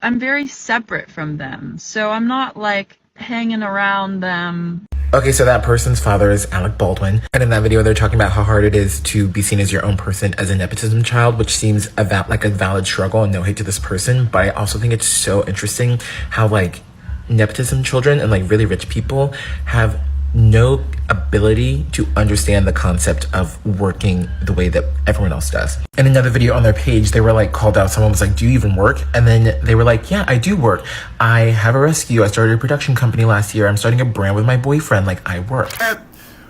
I'm very separate from them, so I'm not like hanging around them. Okay, so that person's father is Alec Baldwin. And in that video, they're talking about how hard it is to be seen as your own person as a nepotism child, which seems like a valid struggle, and no hate to this person. But I also think it's so interesting how like nepotism children and like really rich people have no ability to understand the concept of working the way that everyone else does. In another video on their page, they were like called out. Someone was like, do you even work? And then they were like, yeah, I do work. I have a rescue. I started a production company last year. I'm starting a brand with my boyfriend. Like, I work.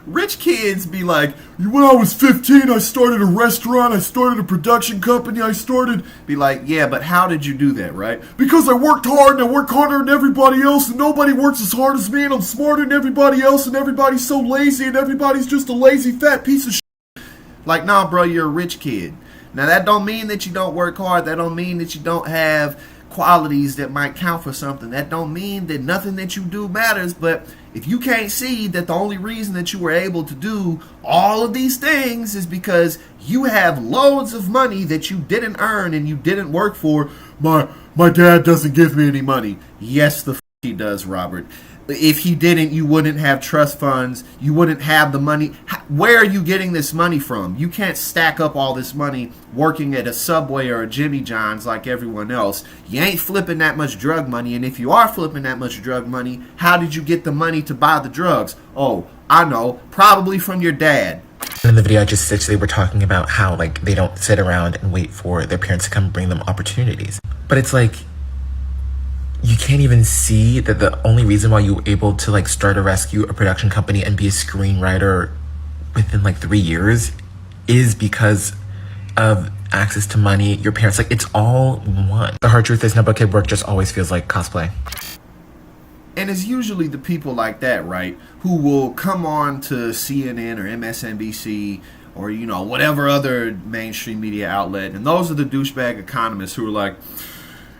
Rich kids be like, when I was 15, I started a restaurant, I started a production company, Be like, yeah, but how did you do that, right? Because I worked hard, and I work harder than everybody else, and nobody works as hard as me, and I'm smarter than everybody else, and everybody's so lazy, and everybody's just a lazy, fat piece of shit. Like, nah, bro, you're a rich kid. Now, that don't mean that you don't work hard. That don't mean that you don't have qualities that might count for something. That don't mean that nothing that you do matters. But if you can't see that the only reason that you were able to do all of these things is because you have loads of money that you didn't earn and you didn't work for. My dad doesn't give me any money. Yes, the he does, Robert. If he didn't, you wouldn't have trust funds. You wouldn't have the money. Where are you getting this money from? You can't stack up all this money working at a Subway or a Jimmy John's like everyone else. You ain't flipping that much drug money. And if you are flipping that much drug money, how did you get the money to buy the drugs? Oh, I know. Probably from your dad. In the video I just stitched, they were talking about how like they don't sit around and wait for their parents to come bring them opportunities. But it's like, you can't even see that the only reason why you were able to like start a rescue, a production company, and be a screenwriter within like 3 years is because of access to money, your parents, like it's all one. The hard truth is no kid work just always feels like cosplay. And it's usually the people like that, right, who will come on to CNN or MSNBC or, you know, whatever other mainstream media outlet. And those are the douchebag economists who are like,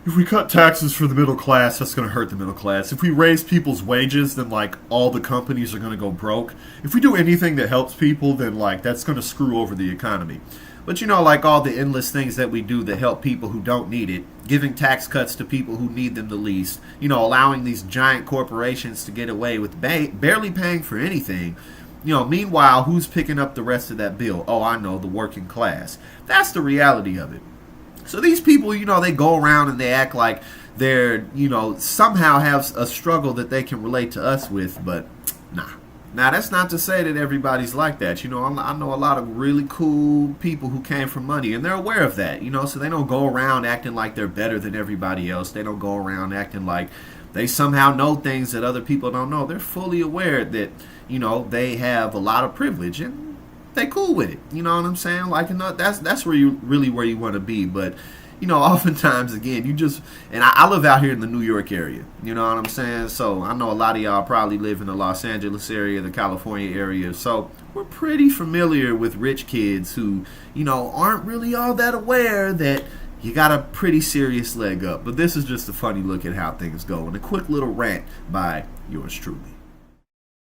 if we cut taxes for the middle class, that's going to hurt the middle class. If we raise people's wages, then, like, all the companies are going to go broke. If we do anything that helps people, then, like, that's going to screw over the economy. But, you know, like all the endless things that we do that help people who don't need it, giving tax cuts to people who need them the least, you know, allowing these giant corporations to get away with barely paying for anything. You know, meanwhile, who's picking up the rest of that bill? Oh, I know, the working class. That's the reality of it. So these people, you know, they go around and they act like they're, you know, somehow have a struggle that they can relate to us with, but nah. Now, that's not to say that everybody's like that. You know, I know a lot of really cool people who came from money, and they're aware of that, you know, so they don't go around acting like they're better than everybody else. They don't go around acting like they somehow know things that other people don't know. They're fully aware that, you know, they have a lot of privilege, and they cool with it. You know what I'm saying? Like, you know, that's where you really where you want to be. But, you know, oftentimes, again, you just, and I live out here in the New York area. You know what I'm saying? So I know a lot of y'all probably live in the Los Angeles area, the California area. So we're pretty familiar with rich kids who, you know, aren't really all that aware that you got a pretty serious leg up. But this is just a funny look at how things go. And a quick little rant by yours truly.